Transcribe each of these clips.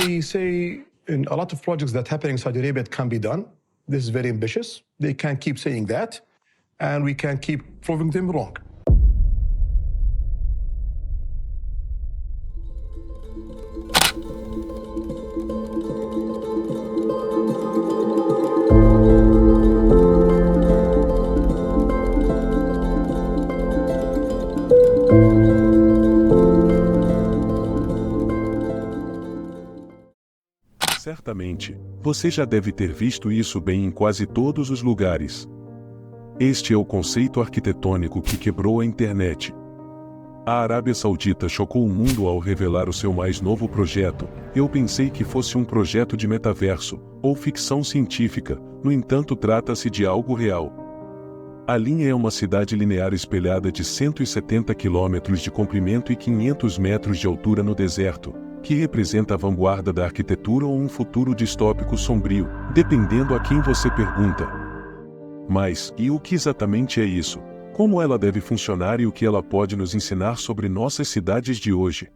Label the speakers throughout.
Speaker 1: they say in a lot of projects that happen in Saudi Arabia, it can be done. This is very ambitious. They can keep saying that, and we can keep proving them wrong.
Speaker 2: Certamente, você já deve ter visto isso bem em quase todos os lugares. Este é o conceito arquitetônico que quebrou a internet. A Arábia Saudita chocou o mundo ao revelar o seu mais novo projeto. Eu pensei que fosse um projeto de metaverso, ou ficção científica, no entanto trata-se de algo real. A linha é uma cidade linear espelhada de 170 quilômetros de comprimento e 500 metros de altura no deserto, que representa a vanguarda da arquitetura ou um futuro distópico sombrio, dependendo a quem você pergunta. Mas, e o que exatamente é isso? Como ela deve funcionar e o que ela pode nos ensinar sobre nossas cidades de hoje?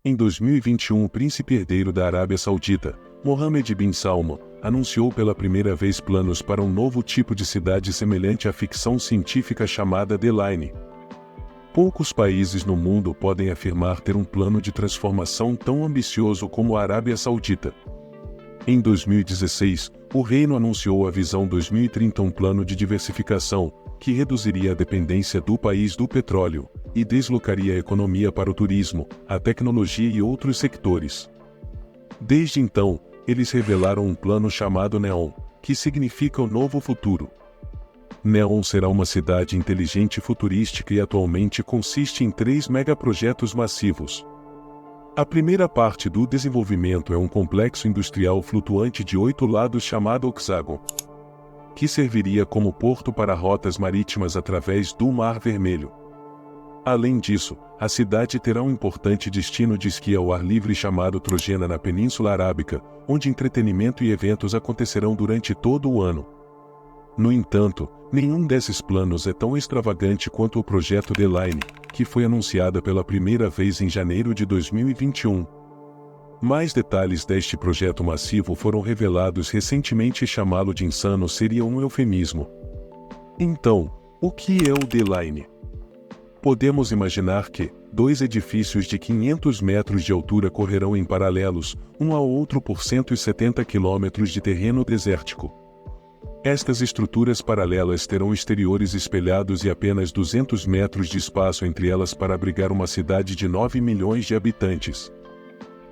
Speaker 2: Em 2021, o príncipe herdeiro da Arábia Saudita, Mohammed bin Salman, anunciou pela primeira vez planos para um novo tipo de cidade semelhante à ficção científica chamada The Line. Poucos países no mundo podem afirmar ter um plano de transformação tão ambicioso como a Arábia Saudita. Em 2016, o reino anunciou a Visão 2030, um plano de diversificação, que reduziria a dependência do país do petróleo, e deslocaria a economia para o turismo, a tecnologia e outros sectores. Desde então, eles revelaram um plano chamado NEOM, que significa o novo futuro. NEOM será uma cidade inteligente futurística e atualmente consiste em 3 megaprojetos massivos. A primeira parte do desenvolvimento é um complexo industrial flutuante de 8 lados chamado Oxagon, que serviria como porto para rotas marítimas através do Mar Vermelho. Além disso, a cidade terá um importante destino de esqui ao ar livre chamado Trojena na Península Arábica, onde entretenimento e eventos acontecerão durante todo o ano. No entanto, nenhum desses planos é tão extravagante quanto o projeto The Line, que foi anunciado pela primeira vez em janeiro de 2021. Mais detalhes deste projeto massivo foram revelados recentemente e chamá-lo de insano seria um eufemismo. Então, o que é o The Line? Podemos imaginar que 2 edifícios de 500 metros de altura correrão em paralelos, um ao outro por 170 quilômetros de terreno desértico. Estas estruturas paralelas terão exteriores espelhados e apenas 200 metros de espaço entre elas para abrigar uma cidade de 9 milhões de habitantes.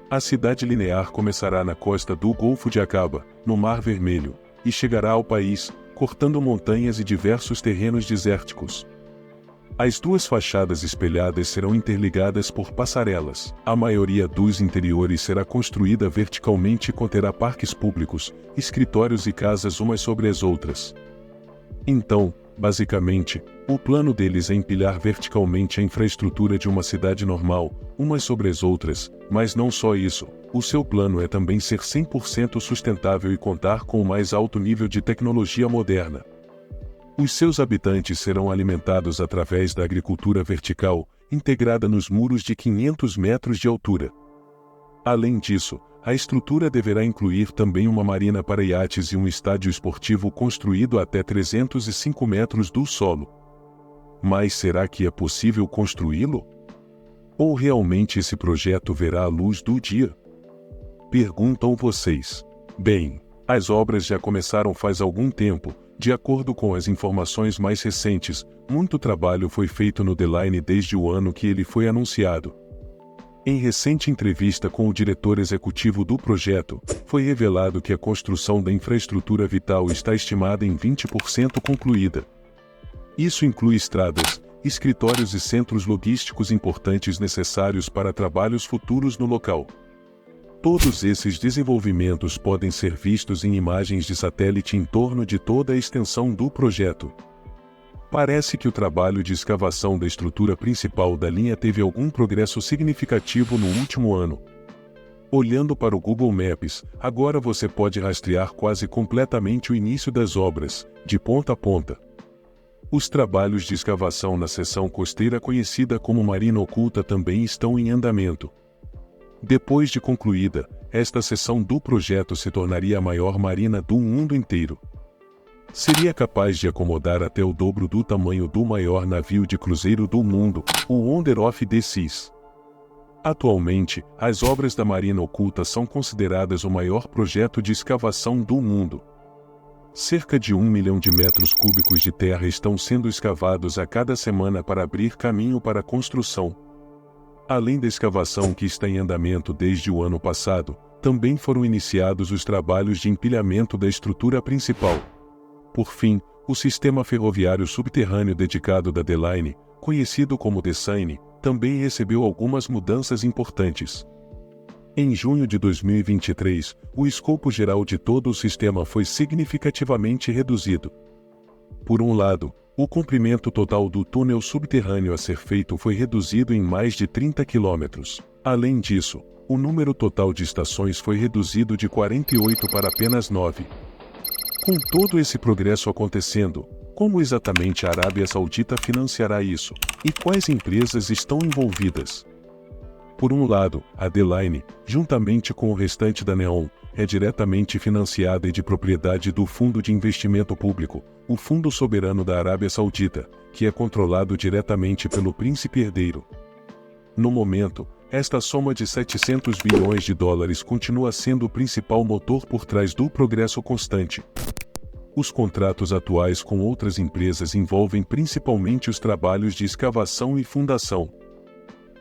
Speaker 2: A cidade linear começará na costa do Golfo de Aqaba, no Mar Vermelho, e chegará ao país, cortando montanhas e diversos terrenos desérticos. As 2 fachadas espelhadas serão interligadas por passarelas. A maioria dos interiores será construída verticalmente e conterá parques públicos, escritórios e casas umas sobre as outras. Então, basicamente, o plano deles é empilhar verticalmente a infraestrutura de uma cidade normal, umas sobre as outras, mas não só isso, o seu plano é também ser 100% sustentável e contar com o mais alto nível de tecnologia moderna. Os seus habitantes serão alimentados através da agricultura vertical, integrada nos muros de 500 metros de altura. Além disso, a estrutura deverá incluir também uma marina para iates e um estádio esportivo construído até 305 metros do solo. Mas será que é possível construí-lo? Ou realmente esse projeto verá a luz do dia? Perguntam vocês. Bem, as obras já começaram faz algum tempo. De acordo com as informações mais recentes, muito trabalho foi feito no The Line desde o ano que ele foi anunciado. Em recente entrevista com o diretor executivo do projeto, foi revelado que a construção da infraestrutura vital está estimada em 20% concluída. Isso inclui estradas, escritórios e centros logísticos importantes necessários para trabalhos futuros no local. Todos esses desenvolvimentos podem ser vistos em imagens de satélite em torno de toda a extensão do projeto. Parece que o trabalho de escavação da estrutura principal da linha teve algum progresso significativo no último ano. Olhando para o Google Maps, agora você pode rastrear quase completamente o início das obras, de ponta a ponta. Os trabalhos de escavação na seção costeira conhecida como Marina Oculta também estão em andamento. Depois de concluída, esta seção do projeto se tornaria a maior marina do mundo inteiro. Seria capaz de acomodar até o dobro do tamanho do maior navio de cruzeiro do mundo, o Wonder of the Seas. Atualmente, as obras da Marina Oculta são consideradas o maior projeto de escavação do mundo. Cerca de 1 milhão de metros cúbicos de terra estão sendo escavados a cada semana para abrir caminho para a construção. Além da escavação que está em andamento desde o ano passado, também foram iniciados os trabalhos de empilhamento da estrutura principal. Por fim, o sistema ferroviário subterrâneo dedicado da The Line, conhecido como The Seine, também recebeu algumas mudanças importantes. Em junho de 2023, o escopo geral de todo o sistema foi significativamente reduzido. Por um lado, o comprimento total do túnel subterrâneo a ser feito foi reduzido em mais de 30 quilômetros. Além disso, o número total de estações foi reduzido de 48 para apenas 9. Com todo esse progresso acontecendo, como exatamente a Arábia Saudita financiará isso? E quais empresas estão envolvidas? Por um lado, a The Line, juntamente com o restante da NEOM, é diretamente financiada e de propriedade do Fundo de Investimento Público, o Fundo Soberano da Arábia Saudita, que é controlado diretamente pelo príncipe herdeiro. No momento, esta soma de 700 bilhões de dólares continua sendo o principal motor por trás do progresso constante. Os contratos atuais com outras empresas envolvem principalmente os trabalhos de escavação e fundação.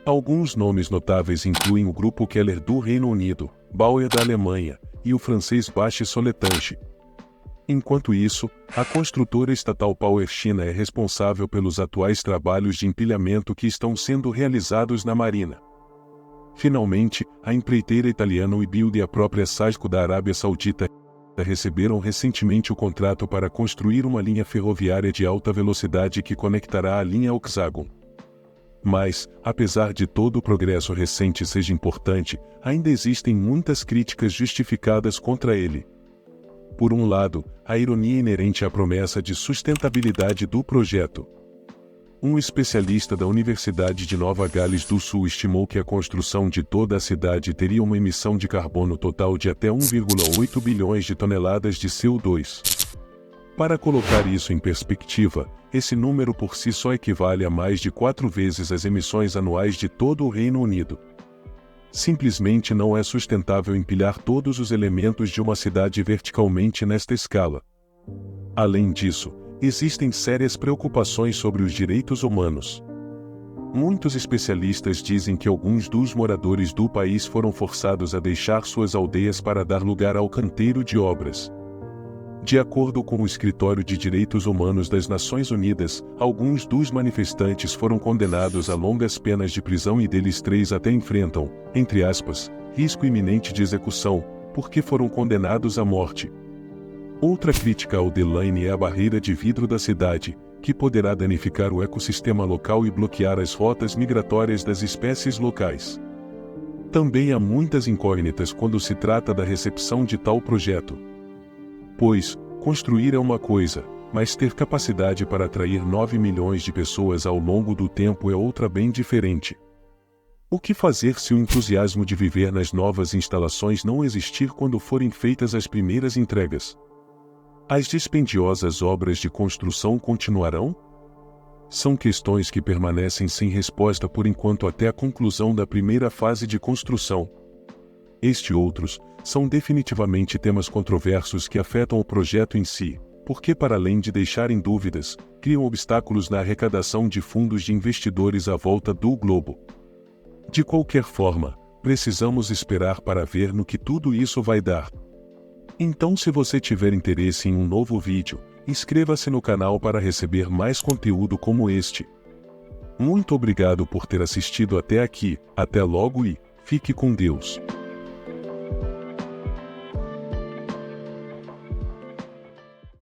Speaker 2: Alguns nomes notáveis incluem o Grupo Keller do Reino Unido, Bauer da Alemanha e o francês Bache Soletanche. Enquanto isso, a construtora estatal Power China é responsável pelos atuais trabalhos de empilhamento que estão sendo realizados na Marina. Finalmente, a empreiteira italiana Webuild e a própria Sajco da Arábia Saudita receberam recentemente o contrato para construir uma linha ferroviária de alta velocidade que conectará a linha Oxagon. Mas, apesar de todo o progresso recente seja importante, ainda existem muitas críticas justificadas contra ele. Por um lado, a ironia inerente à promessa de sustentabilidade do projeto. Um especialista da Universidade de Nova Gales do Sul estimou que a construção de toda a cidade teria uma emissão de carbono total de até 1,8 bilhões de toneladas de CO2. Para colocar isso em perspectiva, esse número por si só equivale a mais de 4 vezes as emissões anuais de todo o Reino Unido. Simplesmente não é sustentável empilhar todos os elementos de uma cidade verticalmente nesta escala. Além disso, existem sérias preocupações sobre os direitos humanos. Muitos especialistas dizem que alguns dos moradores do país foram forçados a deixar suas aldeias para dar lugar ao canteiro de obras. De acordo com o Escritório de Direitos Humanos das Nações Unidas, alguns dos manifestantes foram condenados a longas penas de prisão e deles 3 até enfrentam, entre aspas, risco iminente de execução, porque foram condenados à morte. Outra crítica ao The Line é a barreira de vidro da cidade, que poderá danificar o ecossistema local e bloquear as rotas migratórias das espécies locais. Também há muitas incógnitas quando se trata da recepção de tal projeto. Pois, construir é uma coisa, mas ter capacidade para atrair 9 milhões de pessoas ao longo do tempo é outra bem diferente. O que fazer se o entusiasmo de viver nas novas instalações não existir quando forem feitas as primeiras entregas? As dispendiosas obras de construção continuarão? São questões que permanecem sem resposta por enquanto até a conclusão da primeira fase de construção. Este e outros são definitivamente temas controversos que afetam o projeto em si, porque para além de deixarem dúvidas, criam obstáculos na arrecadação de fundos de investidores à volta do globo. De qualquer forma, precisamos esperar para ver no que tudo isso vai dar. Então, se você tiver interesse em um novo vídeo, inscreva-se no canal para receber mais conteúdo como este. Muito obrigado por ter assistido até aqui, até logo e fique com Deus.